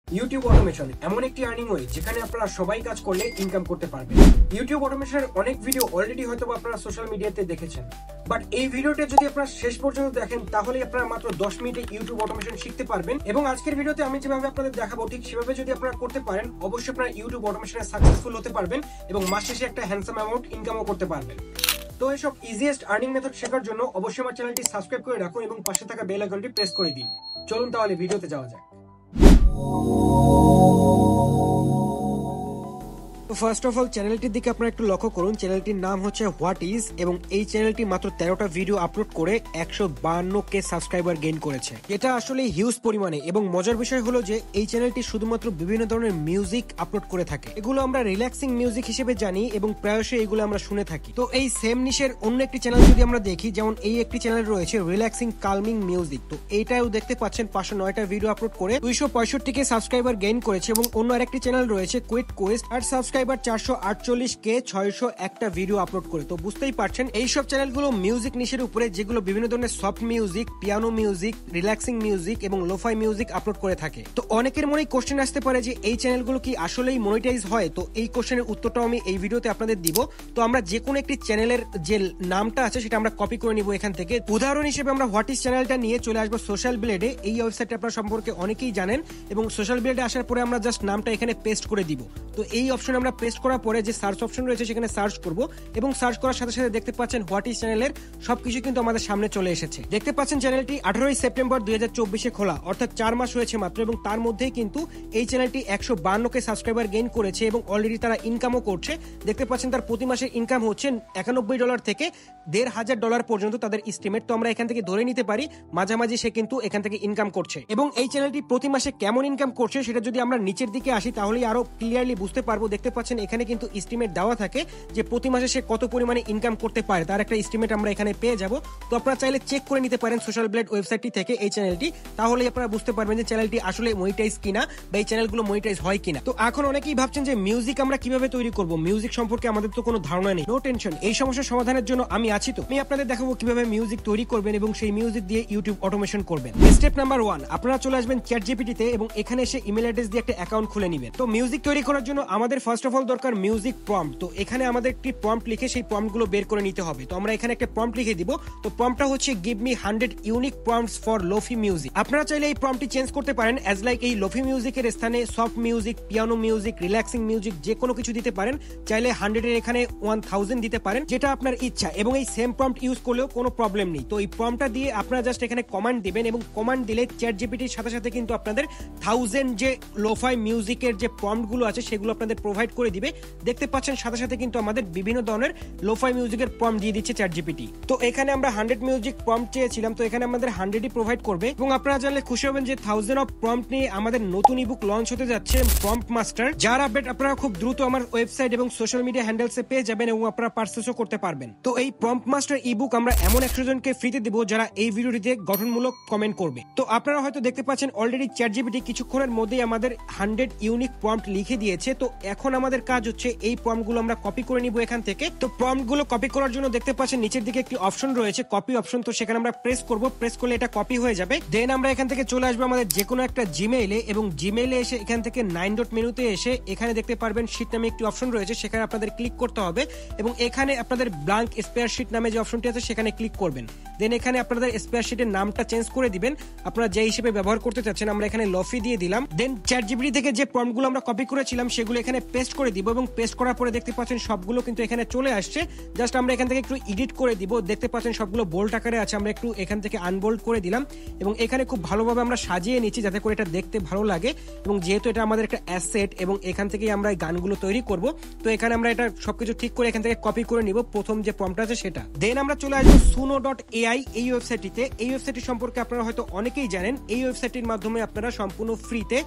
YouTube automation এমন একটি earning way যেখানে আপনারা সবাই কাজ করলে ইনকাম করতে পারবেন। ইউটিউব অটোমেশনের অনেক ভিডিও অলরেডি হয়তো আপনারা সোশ্যাল মিডিয়াতে দেখেছেন, বাট এই ভিডিওটা যদি আপনারা শেষ পর্যন্ত দেখেন তাহলে আপনারা মাত্র 10 মিনিটে ইউটিউব অটোমেশন শিখতে পারবেন। এবং আজকের ভিডিওতে আমি যেভাবে আপনাদের দেখাবো ঠিক সেভাবে যদি আপনারা করতে পারেন অবশ্যই আপনারা ইউটিউব অটোমেশনে সাকসেসফুল হতে পারবেন এবং মাস শেষে একটা হ্যান্ডসাম অ্যামাউন্ট ইনকামও করতে পারবেন। তো এইসব ইজিয়েস্ট আর্নিং মেথড শেখার জন্য অবশ্যই আমার চ্যানেলটি সাবস্ক্রাইব করে রাখুন এবং পাশে থাকা বেল আইকনটি প্রেস করে দিন। চলুন তাহলে ভিডিওতে যাওয়া যাক। তো ফার্স্ট অফ অল চ্যানেলটির দিকে আপনারা একটু লক্ষ্য করুন। চ্যানেলটির নাম হচ্ছে হোয়াট ইজ এবং এই চ্যানেলটি মাত্র 13টা ভিডিও আপলোড করে 152K সাবস্ক্রাইবার গেইন করেছে। এটা আসলে হিউজ পরিমাণে এবং মজার বিষয় হলো যে এই চ্যানেলটি শুধুমাত্র বিভিন্ন ধরনের মিউজিক আপলোড করে থাকে। এগুলো আমরা রিল্যাক্সিং মিউজিক হিসেবে জানি এবং প্রায়শই এগুলো আমরা শুনে থাকি। তো এই সেম নিশের অন্য একটি চ্যানেল যদি আমরা দেখি, যেমন এই একটি চ্যানেল রয়েছে রিল্যাক্সিং কালমিং মিউজিক, তো এইটাও দেখতে পাচ্ছেন 509টা ভিডিও আপলোড করে 265K সাবস্ক্রাইবার গেইন করেছে। এবং অন্য আরেকটি চ্যানেল রয়েছে কুইট কোয়েস্ট, আর সাবস্ক্রাইবার 448K 601টা ভিডিও আপলোড করে। তো বুঝতেই পারছেন এইসব চ্যানেলগুলো মিউজিক নিশের উপরে, যেগুলো বিভিন্ন ধরনের soft music, piano music, relaxing music এবং লোফাই মিউজিক আপলোড করে থাকে। তো অনেকের মনে কোশ্চেন আসতে পারে যে এই চ্যানেলগুলো কি আসলেই মনিটাইজ হয়? তো এই কোশ্চেনের উত্তরটাও আমি এই ভিডিওতে আপনাদের দিব। তো আমরা যে কোনো একটি চ্যানেলের যে নামটা আছে সেটা আমরা কপি করে নিব এখান থেকে। উদাহরণ হিসেবে আমরা হোয়াট ইজ চ্যানেলটা নিয়ে চলে আসবো সোশ্যাল ব্লেডে। এই ওয়েবসাইটটা আপনারা সম্পর্কে অনেকেই জানেন এবং সোশ্যাল ব্লেডে আসার পরে আমরা জাস্ট নামটা এখানে পেস্ট করে দিব। তো এই অপশন আমরা পেস্ট করার পরে যে সার্চ অপশন রয়েছে সেখানে সার্চ করব এবং সার্চ করার সাথে সাথে দেখতে পাচ্ছেন হোয়াট ইজ চ্যানেলের সবকিছু কিন্তু আমাদের সামনে চলে এসেছে। দেখতে পাচ্ছেন চ্যানেলটি 18 সেপ্টেম্বর 2024 খোলা, অর্থাৎ 4 মাস হয়েছে মাত্র, এবং তার মধ্যেই কিন্তু এই চ্যানেলটি 152K সাবস্ক্রাইবার গেইন করেছে এবং অলরেডি তারা ইনকামও করছে। দেখতে পাচ্ছেন তার প্রতি মাসের ইনকাম হচ্ছে $91 থেকে $1,500 পর্যন্ত তাদের এস্টিমেট। তো আমরা এখান থেকে ধরে নিতে পারি মাঝামাঝি সে কিন্তু এখান থেকে ইনকাম করছে। এবং এই চ্যানেলটি প্রতি মাসে কেমন ইনকাম করছে সেটা যদি আমরা নিচের দিকে আসি তাহলে আরো ক্লিয়ারলি বুঝতে পারবো। দেখতে পাচ্ছেন এখানে কিন্তু এস্টিমেট দেওয়া থাকে যে প্রতি মাসে সে কত পরিমাণে ইনকাম করতে পারে, তার একটা এস্টিমেট আমরা এখানে পেয়ে যাব। তো আপনারা চাইলে চেক করে নিতে পারেন সোশ্যাল ব্লেড ওয়েবসাইটটি থেকে এই চ্যানেলটি, তাহলে আপনারা বুঝতে পারবেন যে চ্যানেলটি আসলে মনিটাইজ কিনা বা এই চ্যানেলগুলো মনিটাইজ হয় কিনা। তো এখন অনেকেই ভাবছেন যে মিউজিক আমরা কিভাবে তৈরি করব, মিউজিক সম্পর্কে আমাদের তো কোনো ধারণা নেই। নো টেনশন, এই সমস্যার সমাধানের জন্য আমি আছি। তো আমি আপনাদের দেখাবো কিভাবে মিউজিক তৈরি করবেন এবং সেই মিউজিক দিয়ে ইউটিউব অটোমেশন করবেন। স্টেপ নাম্বার 1, আপনারা চলে আসবেন চ্যাটজিপিটিতে এবং এখানে এসে ইমেল অ্যাড্রেস দিয়ে একটা অ্যাকাউন্ট খুলে নেবেন। তো মিউজিক তৈরি করার জন্য আমাদের ফার্স্ট অফ অল দরকার মিউজিক প্রম্পট। তো এখানে আমাদের একটি প্রম্পট লিখে সেই প্রম্পট গুলো বের করে নিতে হবে। তো আমরা এখানে একটা প্রম্পট লিখে দিব। তো প্রম্পটটা হচ্ছে give me 100 unique prompts for lo-fi music. আপনারা চাইলে এই প্রম্পটটি চেঞ্জ করতে পারেন অ্যাজ লাইক এই লোফি মিউজিকের স্থানে soft music, piano music, relaxing music যে কোনো কিছু দিতে পারেন। চাইলে 100 এর এখানে 1000 দিতে পারেন, যেটা আপনার ইচ্ছা, এবং এই সেম প্রম্পট ইউজ করলেও কোনো প্রবলেম নেই। তো এই প্রম্পটটা দিয়ে আপনারা জাস্ট এখানে কমান্ড দিবেন এবং কমান্ড দিলে চ্যাটজিপিটির সাথে সাথে কিন্তু আপনাদের 1000 যে লোফাই মিউজিকের যে প্রম্পট গুলো আছে সেগুলো আপনাদের প্রোভাইড করে দিবে। দেখতে পাচ্ছেন সাথে সাথে কিন্তু আমাদের বিভিন্ন ধরনের লোফাই মিউজিকের প্রম্পট দিয়ে দিচ্ছে চ্যাটজিপিটি। তো এখানে আমরা 100 মিউজিক প্রম্পট চেয়েছিলাম, তো এখানে আমাদের 100ই প্রোভাইড করবে। এবং আপনারা জানলে খুশি হবেন যে 1000 অফ প্রম্পট নিয়ে আমাদের নতুন ইবুক লঞ্চ হতে যাচ্ছে, প্রম্পট মাস্টার, যার আপডেট আপনারা খুব দ্রুত আমার ওয়েবসাইট এবং সোশ্যাল মিডিয়া হ্যান্ডেলসে পেয়ে যাবেন এবং আপনারা পারচেজও করতে পারবেন। তো এই প্রম্পট মাস্টার ইবুক আমরা এমন 100 জনকে ফ্রিতে দিব যারা এই ভিডিওটিতে গঠনমূলক কমেন্ট করবে। তো আপনারা হয়তো দেখতে পাচ্ছেন অলরেডি চ্যাটজিপিটি কিছুক্ষণের মধ্যেই আমাদের 100 ইউনিক প্রম্পট লিখে দিয়েছে। তো এখন আমাদের কাজ হচ্ছে এই প্রম্পট গুলো আমরা কপি করে নিব এখান থেকে। তো প্রম্পট গুলো কপি করার জন্য দেখতে পাচ্ছেন নিচের দিকে একটি অপশন রয়েছে কপি অপশন। তো সেখানে আমরা প্রেস করব, প্রেস করলে এটা কপি হয়ে যাবে। দেন আমরা এখান থেকে চলে আসবো আমাদের যে কোনো একটা জিমেইলে এবং জিমেইলে এসে এখান থেকে 9 ডট মেনুতে এসে এখানে দেখতে পারবেন শীট নামে একটি অপশন রয়েছে, সেখানে আপনাদের ক্লিক করতে হবে এবং এখানে আপনাদের ব্ল্যাঙ্ক স্পেয়ার শীট নামে যে অপশনটি আছে সেখানে ক্লিক করবেন। দেন এখানে আপনাদের স্পেয়ার শীটের নামটা চেঞ্জ করে দিবেন আপনারা যে হিসেবে ব্যবহার করতে চাচ্ছেন। আমরা এখানে লফি দিয়ে দিলাম। দেন চ্যাটজিপিটি থেকে যে প্রম্পটগুলো আমরা কপি করেছিলাম সেগুলো এখানে পেস্ট করে দিব এবং পেস্ট করার পরে দেখতে পাচ্ছেন সবগুলো কিন্তু এখানে চলে আসছে। জাস্ট আমরা এখান থেকে একটু এডিট করে দিব। দেখতে পাচ্ছেন সবগুলো বোল্ড আকারে আছে, আমরা একটু এখান থেকে আনবোল্ড করে দিলাম এবং এখানে খুব ভালোভাবে আমরা সাজিয়ে নিচ্ছি যাতে করে এটা দেখতে ভালো লাগে। এবং যেহেতু এটা আমাদের একটা অ্যাসেট এবং এখান থেকেই আমরা এই গানগুলো তৈরি করব, তো এখানে আমরা এটা সবকিছু ঠিক করে এখান থেকে কপি করে নিব প্রথম যে প্রম্পট আছে সেটা। দেন আমরা চলে আসবো suno.ai এই ওয়েবসাইটটিতে। এই ওয়েবসাইটটি সম্পর্কে আপনারা হয়তো অনেকেই জানেন। এই ওয়েবসাইটটির মাধ্যমে আপনারা সম্পূর্ণ ফ্রিতে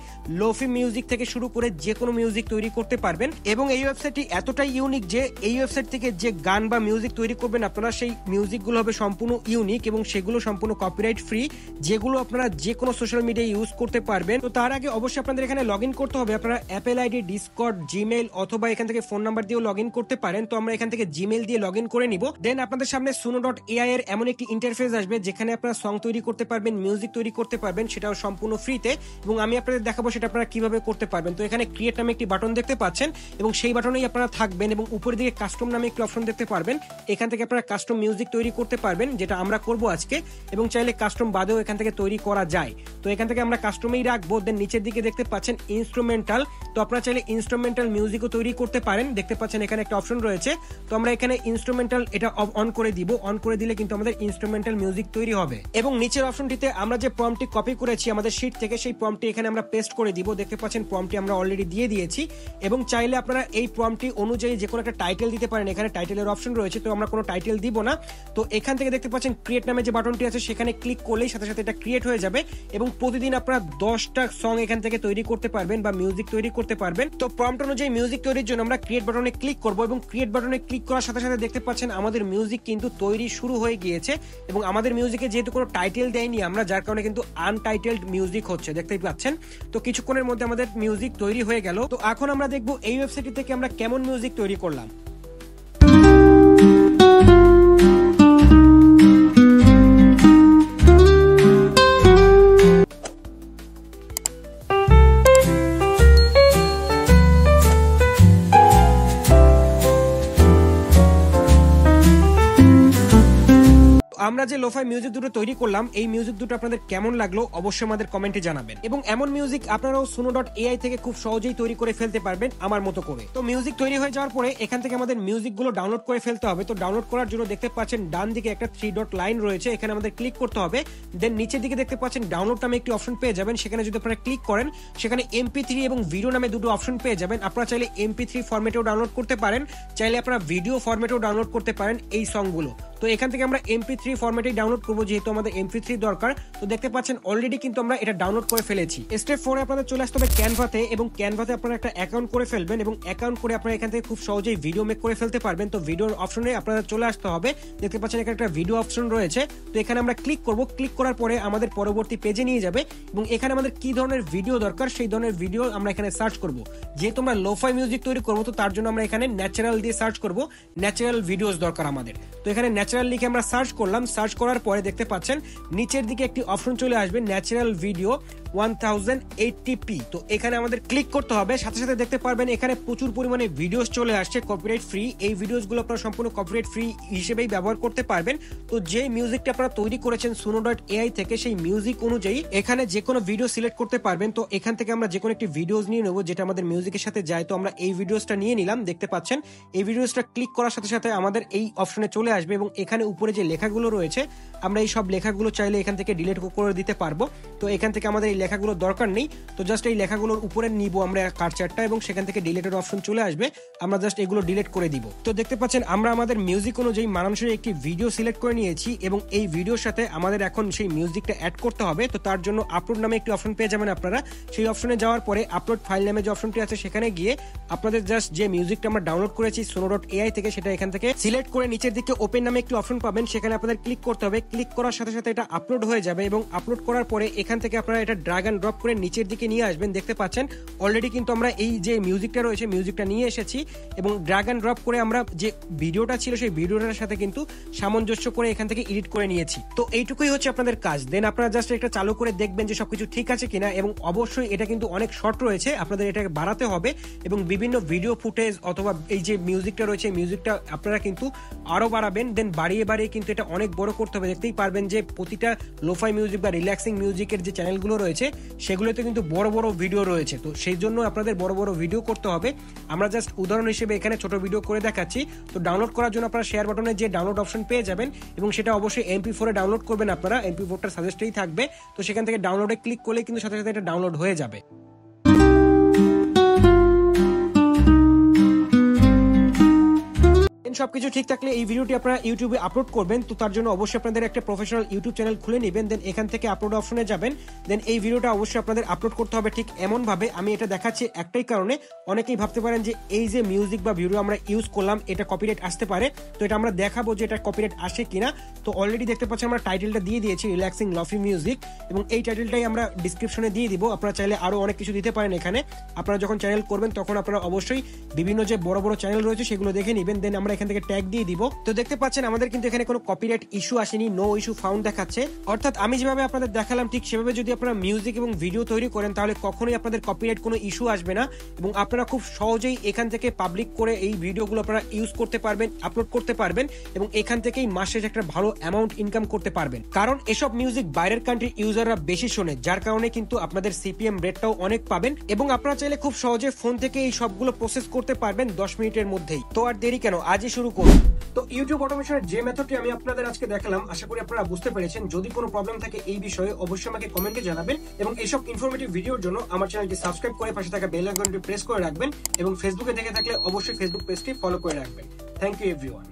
লোফি মিউজিক থেকে শুরু করে যে কোনো মিউজিক তৈরি করতে পারবেন পারবেন। এবং এই ওয়েবসাইটটি এতটাই ইউনিক যে এই ওয়েবসাইট থেকে যে গান বা মিউজিক তৈরি করবেন আপনারা, সেই মিউজিকগুলো হবে সম্পূর্ণ ইউনিক এবং সেগুলো সম্পূর্ণ কপিরাইট ফ্রি, যেগুলো আপনারা যে কোনো সোশ্যাল মিডিয়ায় ইউজ করতে পারবেন। তো তার আগে অবশ্যই আপনাদের এখানে লগ ইন করতে হবে। আপনারা অ্যাপেল আইডি, ডিসকর্ড, জিমেইল অথবা এখান থেকে ফোন নাম্বার দিয়েও লগ ইন করতে পারেন। তো আমরা এখান থেকে জিমেইল দিয়ে লগ ইন করে নিব। দেন আপনাদের সামনে suno.ai এর এমন একটি ইন্টারফেস আসবে যেখানে আপনারা সং তৈরি করতে পারবেন, মিউজিক তৈরি করতে পারবেন, সেটাও সম্পূর্ণ ফ্রিতে। এবং আমি আপনাদের দেখাবো সেটা আপনারা কিভাবে করতে পারবেন। তো এখানে ক্রিয়েট নামে একটি বাটন দেখতে পাচ্ছেন এবং সেই বাটনেই আপনারা থাকবেন এবং উপরের দিকে কাস্টম নামে একটি অপশন দেখতে পারবেন। এখান থেকে আপনারা কাস্টম মিউজিক তৈরি করতে পারবেন, যেটা আমরা করব আজকে। এবং চাইলে কাস্টম বাদেও এখান থেকে তৈরি করা যায়। তো এখান থেকে আমরা কাস্টমেই রাখবো। দেন নিচের দিকে দেখতে পাচ্ছেন ইনস্ট্রুমেন্টাল। তো আপনারা চাইলে ইনস্ট্রুমেন্টাল মিউজিকও তৈরি করতে পারেন। দেখতে পাচ্ছেন এখানে একটা অপশন রয়েছে। তো আমরা এখানে ইনস্ট্রুমেন্টাল এটা অন করে দিব। অন করে দিলে কিন্তু আমাদের ইনস্ট্রুমেন্টাল মিউজিক তৈরি হবে। এবং নিচের অপশনটিতে আমরা যে প্রম্পটটি কপি করেছি আমাদের শীট থেকে, সেই প্রম্পটটি এখানে আমরা পেস্ট করে দিব। দেখতে পাচ্ছেন প্রম্পটটি আমরা অলরেডি দিয়ে দিয়েছি। এবং চাইলে আপনারা এই প্রম্পটটি অনুযায়ী যে কোনো একটা টাইটেল দিতে পারেন। এখানে টাইটেলের অপশন রয়েছে, তো আমরা কোনো টাইটেল দিব না। তো এখান থেকে দেখতে পাচ্ছেন ক্রিয়েট নামে যে বাটনটি আছে সেখানে ক্লিক করলেই সাথে সাথে এটা ক্রিয়েট হয়ে যাবে। এবং প্রতিদিন আপনারা 10টা সং এখান থেকে তৈরি করতে পারবেন বা মিউজিক তৈরি করতে পারবেন। তো প্রম্পট অনুযায়ী মিউজিক তৈরির জন্য আমরা ক্রিয়েট বাটনে ক্লিক করব এবং ক্রিয়েট বাটনে ক্লিক করার সাথে সাথে দেখতে পাচ্ছেন আমাদের মিউজিক কিন্তু তৈরি শুরু হয়ে গিয়েছে। এবং আমাদের মিউজিকে যেহেতু কোনো টাইটেল দেয়নি আমরা, যার কারণে কিন্তু আনটাইটেলড মিউজিক হচ্ছে, দেখতেই পাচ্ছেন। তো কিছুক্ষণের মধ্যে আমাদের মিউজিক তৈরি হয়ে গেল। তো এখন আমরা দেখবো এই ওয়েবসাইট থেকে আমরা কেমন মিউজিক তৈরি করলাম। আমরা যে লোফাই মিউজিক দুটো তৈরি করলাম, এই মিউজিক দুটো আপনাদের কেমন লাগলো অবশ্যই আমাদের কমেন্টে জানাবেন। এবং এমন মিউজিক আপনারাও suno.ai থেকে খুব সহজেই তৈরি করে ফেলতে পারবেন আমার মতো করে। তো মিউজিক তৈরি হয়ে যাওয়ার পরে এখান থেকে আমাদের মিউজিক গুলো ডাউনলোড করে ফেলতে হবে। তো ডাউনলোড করার জন্য দেখতে পাচ্ছেন ডান দিকে একটা 3 ডট লাইন রয়েছে, এখানে আমাদের ক্লিক করতে হবে। দেন নিচের দিকে দেখতে পাচ্ছেন ডাউনলোড নামে একটি অপশন পেয়ে যাবেন। সেখানে যদি আপনারা ক্লিক করেন সেখানে MP3 এবং ভিডিও নামে দুটো অপশন পেয়ে যাবেন। আপনারা চাইলে MP3 ফরম্যাটেও ডাউনলোড করতে পারেন, চাইলে আপনারা ভিডিও ফরম্যাটেও ডাউনলোড করতে পারেন এই সংগুলো। তো এখান থেকে আমরা MP3 ফরম্যাটেই ডাউনলোড করবো, যেহেতু আমাদের MP3 দরকার। তো দেখতে পাচ্ছেন অলরেডি কিন্তু আমরা এটা ডাউনলোড করে ফেলেছি। স্টেপ 4 আপনাদের চলে আসতে হবে ক্যানভাতে, এবং ক্যানভাতে আপনারা একটা অ্যাকাউন্ট করে ফেলবেন এবং অ্যাকাউন্ট করে আপনারা এখান থেকে খুব সহজেই ভিডিও মেক করে ফেলতে পারবেন। তো ভিডিওর অপশনে আপনাদের চলে আসতে হবে। দেখতে পাচ্ছেন এখানে একটা ভিডিও অপশন রয়েছে। তো এখানে আমরা ক্লিক করব। ক্লিক করার পরে আমাদের পরবর্তী পেজে নিয়ে যাবে এবং এখানে আমাদের কি ধরনের ভিডিও দরকার সেই ধরনের ভিডিও আমরা এখানে সার্চ করব। যেহেতু আমরা লোফাই মিউজিক তৈরি করবো, তো তার জন্য আমরা এখানে ন্যাচারাল দিয়ে সার্চ করব। ন্যাচারাল ভিডিওস দরকার আমাদের। তো এখানে ন্যাচারাল লিখে আমরা সার্চ করলাম। সার্চ করার পরে দেখতে পাচ্ছেন নিচের দিকে একটি অপশন চলে আসবে ন্যাচারাল ভিডিও 1080p। তো এখানে আমাদের ক্লিক করতে হবে। সাথে সাথে দেখতে পারবেন এখানে প্রচুর পরিমাণে ভিডিওস চলে আসছে কপিরাইট ফ্রি। এই ভিডিওস গুলো আপনারা সম্পূর্ণ কপিরাইট ফ্রি হিসেবেই ব্যবহার করতে পারবেন। তো যে মিউজিকটা আপনারা তৈরি করেছেন suno.ai থেকে, সেই মিউজিক অনুযায়ী এখানে যে কোনো ভিডিও সিলেক্ট করতে পারবেন। তো এখান থেকে আমরা যে কোনো একটি ভিডিওস নিয়ে নেবো যেটা আমাদের মিউজিকের সাথে যায়। তো আমরা এই ভিডিওসটা নিয়ে নিলাম। দেখতে পাচ্ছেন এই ভিডিওসটা ক্লিক করার সাথে সাথে আমাদের এই অপশনে চলে আসবে এবং এখানে উপরে যে লেখাগুলো রয়েছে আমরা এই সব লেখাগুলো চাইলে এখান থেকে ডিলিট করে দিতে পারবো। তো এখান থেকে আমাদের এই লেখাগুলো দরকার নেই। তো জাস্ট এই লেখাগুলোর উপরে নিব আমরা কার্সারটা এবং সেখান থেকে ডিলিটের অপশন চলে আসবে। আমরা জাস্ট এগুলো ডিলিট করে দিব। তো দেখতে পাচ্ছেন আমরা আমাদের মিউজিক অনুযায়ী মানানসই একটি ভিডিও সিলেক্ট করে নিয়েছি এবং এই ভিডিওর সাথে আমাদের এখন সেই মিউজিকটা অ্যাড করতে হবে। তো তার জন্য আপলোড নামে একটি অপশন পেয়ে যাবেন আপনারা। সেই অপশনে যাওয়ার পরে আপলোড ফাইল নামে যে অপশনটি আছে সেখানে গিয়ে আপনাদের জাস্ট যে মিউজিকটা আমরা ডাউনলোড করেছি suno.ai থেকে সেটা এখান থেকে সিলেক্ট করে নিচের দিকে ওপেন নামে একটি অপশন পাবেন, সেখানে আপনাদের ক্লিক করতে হবে। ক্লিক করার সাথে সাথে এটা আপলোড হয়ে যাবে এবং আপলোড করার পরে এখান থেকে আপনারা এটা ড্র্যাগ এন্ড ড্রপ করে নিচের দিকে নিয়ে আসবেন। দেখতে পাচ্ছেন অলরেডি কিন্তু আমরা এই যে মিউজিকটা রয়েছে মিউজিকটা নিয়ে এসেছি এবং ড্র্যাগ এন্ড ড্রপ করে আমরা যে ভিডিওটা ছিল সেই ভিডিওটার সাথে কিন্তু সামঞ্জস্য করে এখান থেকে এডিট করে নিয়েছি। তো এইটুকুই হচ্ছে আপনাদের কাজ। দেন আপনারা জাস্ট এটা চালু করে দেখবেন যে সবকিছু ঠিক আছে কিনা। এবং অবশ্যই এটা কিন্তু অনেক শর্ট রয়েছে, আপনাদের এটাকে বাড়াতে হবে এবং বিভিন্ন ভিডিও ফুটেজ অথবা এই যে মিউজিকটা রয়েছে মিউজিকটা আপনারা কিন্তু আরো বাড়াবেন। দেন বাড়িয়ে বাড়িয়ে কিন্তু এটা অনেক বড় করতে হবে। দেখতেই পারবেন যে প্রতিটা লোফাই মিউজিক বা রিল্যাক্সিং মিউজিকের যে চ্যানেলগুলো রয়েছে সেগুলোতে কিন্তু বড় বড় ভিডিও রয়েছে। তো সেই জন্য আপনাদের বড় বড় ভিডিও করতে হবে। আমরা জাস্ট উদাহরণ হিসেবে এখানে ছোট ভিডিও করে দেখাচ্ছি। তো ডাউনলোড করার জন্য আপনারা শেয়ার বাটনে যে ডাউনলোড অপশন পেয়ে যাবেন এবং সেটা অবশ্যই MP4 এ ডাউনলোড করবেন আপনারা। MP4টা সাজেস্টেই থাকবে। তো সেখান থেকে ডাউনলোডে ক্লিক করলে কিন্তু সাথে সাথে এটা ডাউনলোড হয়ে যাবে। সবকিছু ঠিক থাকলে এই ভিডিওটি আপনারা ইউটিউবে আপলোড করবেন, তো তার জন্য অবশ্যই আপনাদের একটা প্রফেশনাল ইউটিউব চ্যানেল খুলে নেবেন, দেন এখান থেকে আপলোড অপশনে যাবেন, দেন এই ভিডিওটা অবশ্যই আপনাদের আপলোড করতে হবে ঠিক এমন ভাবে। আমি এটা দেখাচ্ছি একটাই কারণে, অনেকেই ভাবতে পারেন যে এই যে মিউজিক বা ভিডিও আমরা ইউজ করলাম এটা কপিরাইট আসতে পারে, তো এটা আমরা দেখাবো যে এটা কপিরাইট আসে কিনা। তো অলরেডি দেখতে পাচ্ছেন আমরা টাইটেলটা দিয়ে দিয়েছি রিল্যাক্সিং লফি মিউজিক, এবং এই টাইটেলটাই আমরা ডিসক্রিপশনে দিয়ে দিব। আপনারা চাইলে আরো অনেক কিছু দিতে পারেন এখানে। আপনারা যখন চ্যানেল করবেন তখন আপনারা অবশ্যই বিভিন্ন যে বড় বড় চ্যানেল রয়েছে সেগুলো দেখে নেবেন, দেন আমরা এখান থেকে ট্যাগ দিয়ে দিব। তো দেখতে পাচ্ছেন আমাদের কিন্তু এখানে কোনো কপিরাইট ইস্যু আসেনি, নো ইস্যু ফাউন্ড দেখাচ্ছে। অর্থাৎ আমি যেভাবে আপনাদের দেখালাম ঠিক সেভাবে যদি আপনারা মিউজিক এবং ভিডিও তৈরি করেন তাহলে কখনোই আপনাদের কপিরাইট কোনো ইস্যু আসবে না, এবং আপনারা খুব সহজেই এখান থেকে পাবলিক করে এই ভিডিওগুলো আপনারা ইউজ করতে পারবেন, আপলোড করতে পারবেন, এবং এখান থেকেই মাসে একটা ভালো অ্যামাউন্ট ইনকাম করতে পারবেন। কারণ এসব মিউজিক বাইরের কান্ট্রির ইউজাররা বেশি শোনে, যার কারণে কিন্তু আপনাদের সিপিএম রেটটাও অনেক পাবেন, এবং আপনারা চাইলে খুব সহজে ফোন থেকে এই সবগুলো প্রসেস করতে পারবেন 10 মিনিটের মধ্যেই। তো আর দেরি কেন, আজই শুরু করুন। তো ইউটিউব অটোমেশনের যে মেথডটি আমি আপনাদের আজকে দেখালাম আশা করি আপনারা বুঝতে পেরেছেন। যদি কোনো প্রবলেম থাকে এই বিষয়ে অবশ্যই আমাকে কমেন্টে জানাবেন, এবং এইসব ইনফরমেটিভ ভিডিওর জন্য আমার চ্যানেলটি সাবস্ক্রাইব করে পাশে থাকা বেল আইকনটি প্রেস করে রাখবেন, এবং ফেসবুকে দেখে থাকলে অবশ্যই ফেসবুক পেজটি ফলো করে রাখবেন। Thank you everyone.